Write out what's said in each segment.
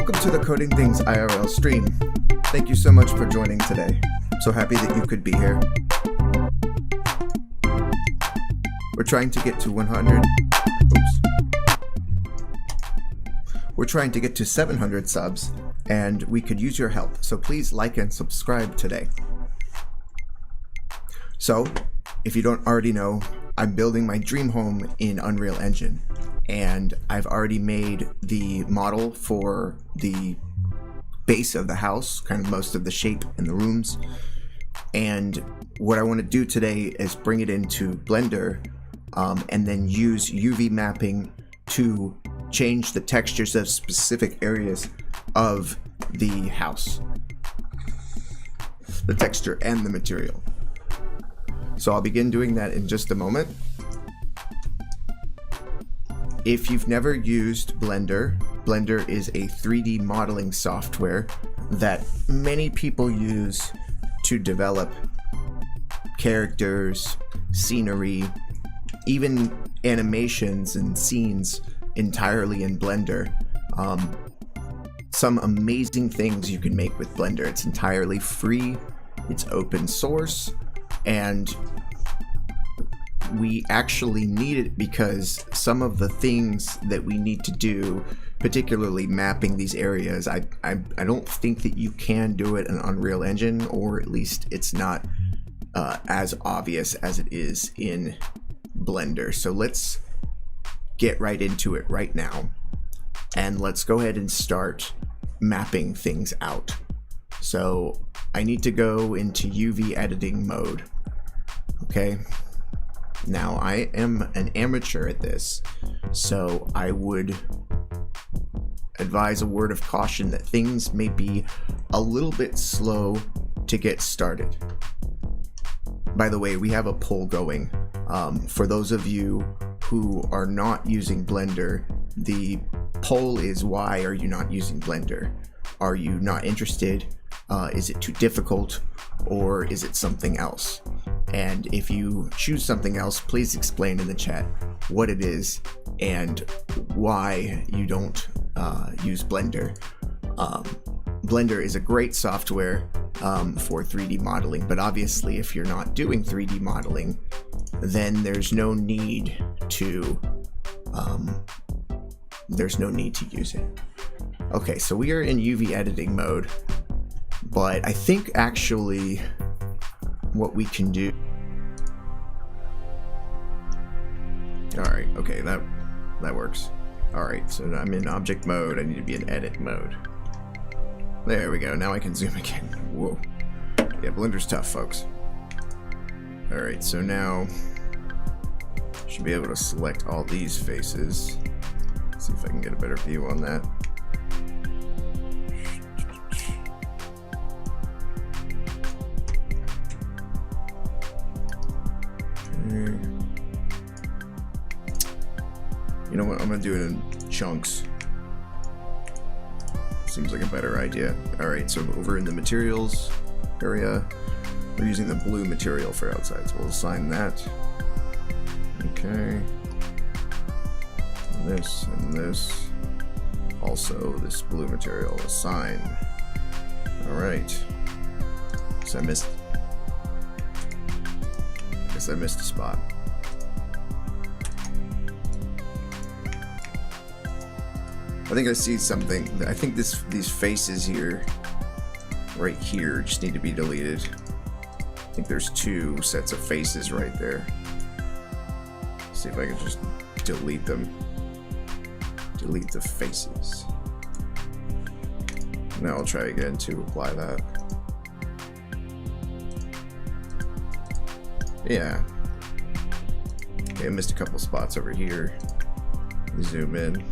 Welcome to the Coding Things IRL stream. Thank you so much for joining today. I'm so happy that you could be here. We're trying to get to 100. We're trying to get to 700 subs, and we could use your help. So please like and subscribe today. So, if you don't already know, I'm building my dream home in Unreal Engine, and I've already made the model for the base of the house, kind of most of the shape in the rooms. And what I want to do today is bring it into Blender and then use UV mapping to change the textures of specific areas of the house, the texture and the material. So I'll begin doing that in just a moment. If you've never used Blender, Blender is a 3D modeling software that many people use to develop characters, scenery, even animations and scenes entirely in Blender. Some amazing things you can make with Blender. It's entirely free, it's open source, and we actually need it because some of the things that we need to do, particularly mapping these areas, I don't think that you can do it in Unreal Engine, or at least it's not as obvious as it is in Blender. So let's get right into it right now, and let's go ahead and start mapping things out. So I need to go into UV editing mode. Okay. Now I am an amateur at this, so I would advise a word of caution that things may be a little bit slow to get started. By the way, we have a poll going. For those of you who are not using Blender, the poll is, why are you not using Blender? Are you not interested? Is it too difficult? Or is it something else? And if you choose something else, please explain in the chat what it is and why you don't use Blender. Blender is a great software for 3D modeling, but obviously if you're not doing 3D modeling, then there's no need to use it. Okay, so we are in UV editing mode, but I think actually what we can do. Alright, okay, that works. Alright, so I'm in object mode, I need to be in edit mode. There we go, now I can zoom again. Whoa. Yeah, Blender's tough, folks. Alright, so now I should be able to select all these faces. Let's see if I can get a better view on that. You know what, I'm gonna do it in chunks. Seems like a better idea. Alright, so over in the materials area, we're using the blue material for outside, so we'll assign that. Okay. And this. Also, this blue material, assign. Alright. So I guess I missed a spot. I think I see something. I think these faces here, right here, just need to be deleted. I think there's two sets of faces right there. Let's see if I can just delete them. Delete the faces. Now I'll try again to apply that. Yeah. Okay, I missed a couple spots over here. Zoom in.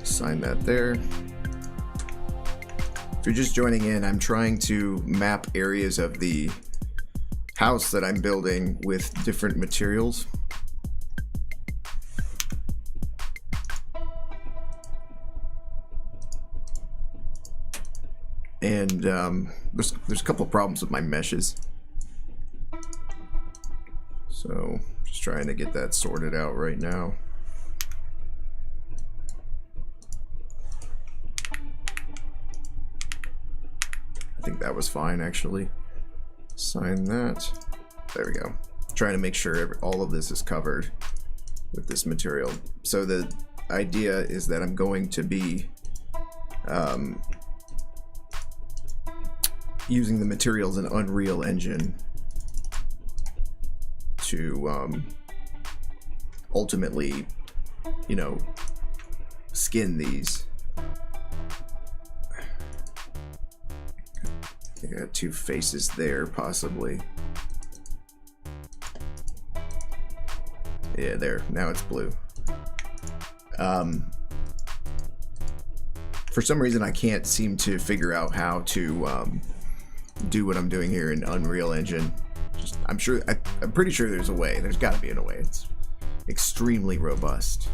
Assign that there. If you're just joining in, I'm trying to map areas of the house that I'm building with different materials. And there's a couple of problems with my meshes. So just trying to get that sorted out right now. think that was fine, actually. Assign that. There we go. Trying to make sure all of this is covered with this material. So the idea is that I'm going to be using the materials in Unreal Engine to ultimately, you know, skin these. I got two faces there, possibly. Yeah, there. Now it's blue. For some reason, I can't seem to figure out how to do what I'm doing here in Unreal Engine. I'm pretty sure there's a way. There's got to be a way. It's extremely robust.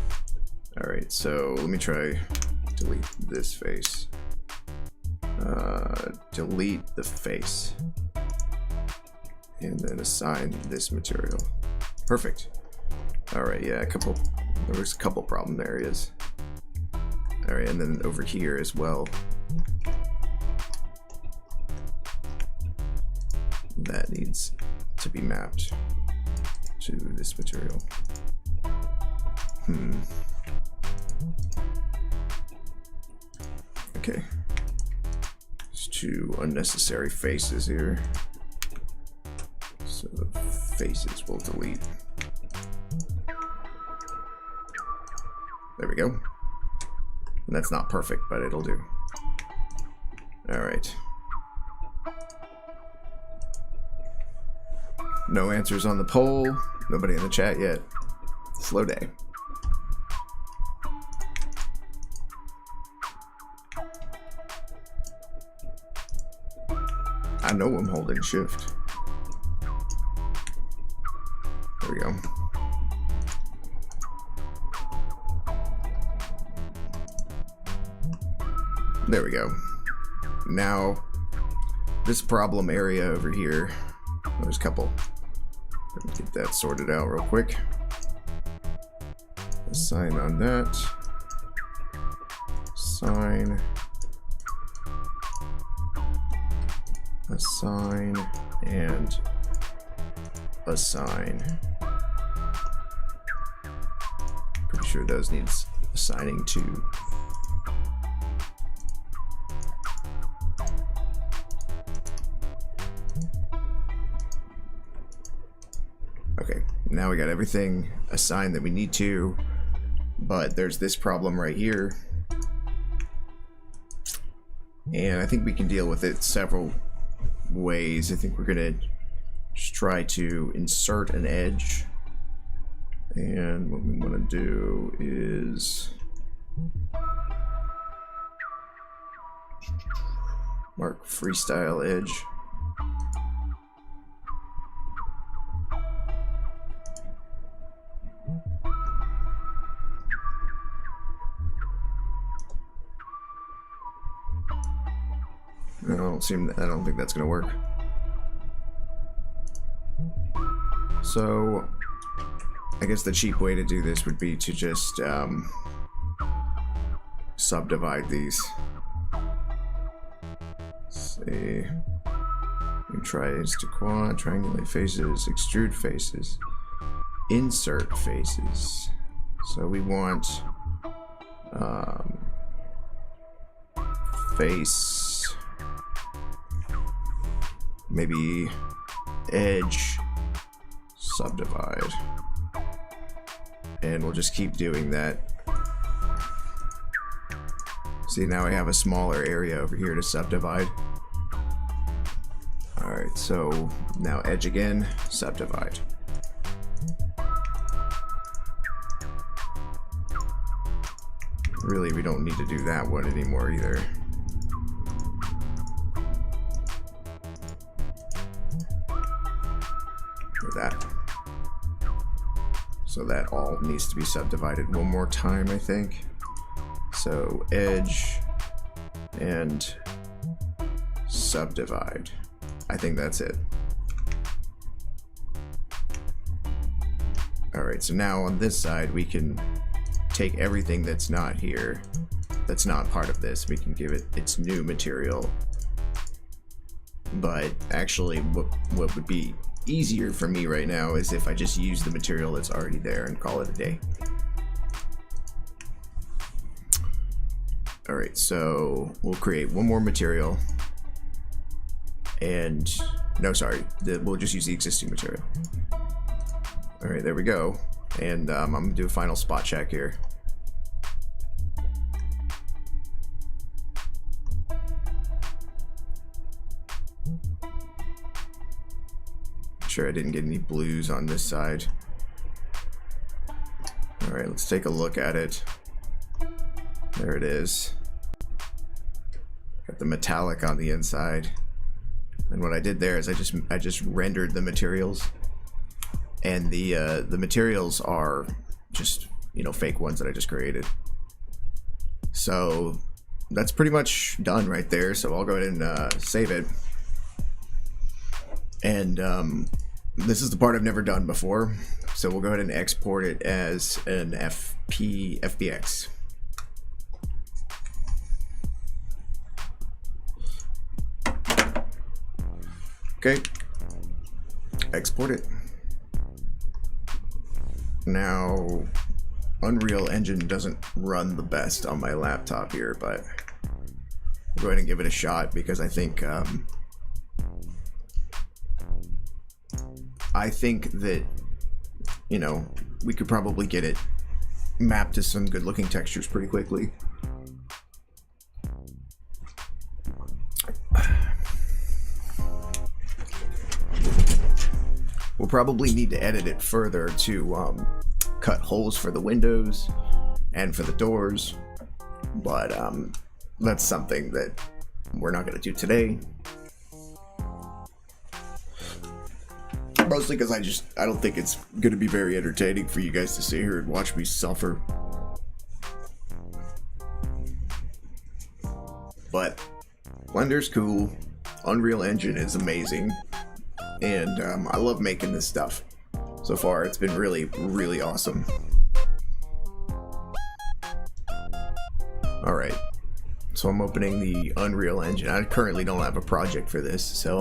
All right, so let me try delete this face. Delete the face, and then assign this material. Perfect. All right, yeah, there was a couple problem areas. All right, and then over here as well. That needs to be mapped to this material. Okay. There's two unnecessary faces here. So the faces will delete. There we go. And that's not perfect, but it'll do. All right. No answers on the poll. Nobody in the chat yet. Slow day. I know I'm holding shift. There we go. There we go. Now, this problem area over here, there's a couple. Let me get that sorted out real quick. Assign on that. Assign. Assign and assign. Pretty sure those needs assigning to. Okay, now we got everything assigned that we need to, but there's this problem right here. And I think we can deal with it several ways. I think we're gonna just try to insert an edge, and what we want to do is mark freestyle edge. I don't think that's gonna work. So I guess the cheap way to do this would be to just subdivide these. Let's see. We try is to quad, triangulate faces, extrude faces, insert faces. So we want face. Maybe edge subdivide, and we'll just keep doing that. See, now I have a smaller area over here to subdivide. Alright, so now edge again, subdivide. Really, we don't need to do that one anymore either. That. So that all needs to be subdivided one more time, I think. So edge and subdivide. I think that's it. Alright, so now on this side we can take everything that's not here, that's not part of this, we can give it its new material. but actually what would be easier for me right now is if I just use the material that's already there and call it a day. Alright, so we'll create one more material, and no, sorry, we'll just use the existing material. Alright, there we go. And I'm gonna do a final spot check here. Sure I didn't get any blues on this side. Alright, let's take a look at it. There it is. Got the metallic on the inside. And what I did there is I just rendered the materials. And the materials are just, you know, fake ones that I just created. So that's pretty much done right there. So I'll go ahead and save it. And this is the part I've never done before. So we'll go ahead and export it as an FBX. Okay, export it. Now, Unreal Engine doesn't run the best on my laptop here, but I'll go ahead and give it a shot because I think that, you know, we could probably get it mapped to some good looking textures pretty quickly. We'll probably need to edit it further to cut holes for the windows and for the doors, but that's something that we're not going to do today. Mostly because I don't think it's going to be very entertaining for you guys to sit here and watch me suffer. But Blender's cool, Unreal Engine is amazing, and I love making this stuff. So far, it's been really, really awesome. Alright, so I'm opening the Unreal Engine. I currently don't have a project for this, so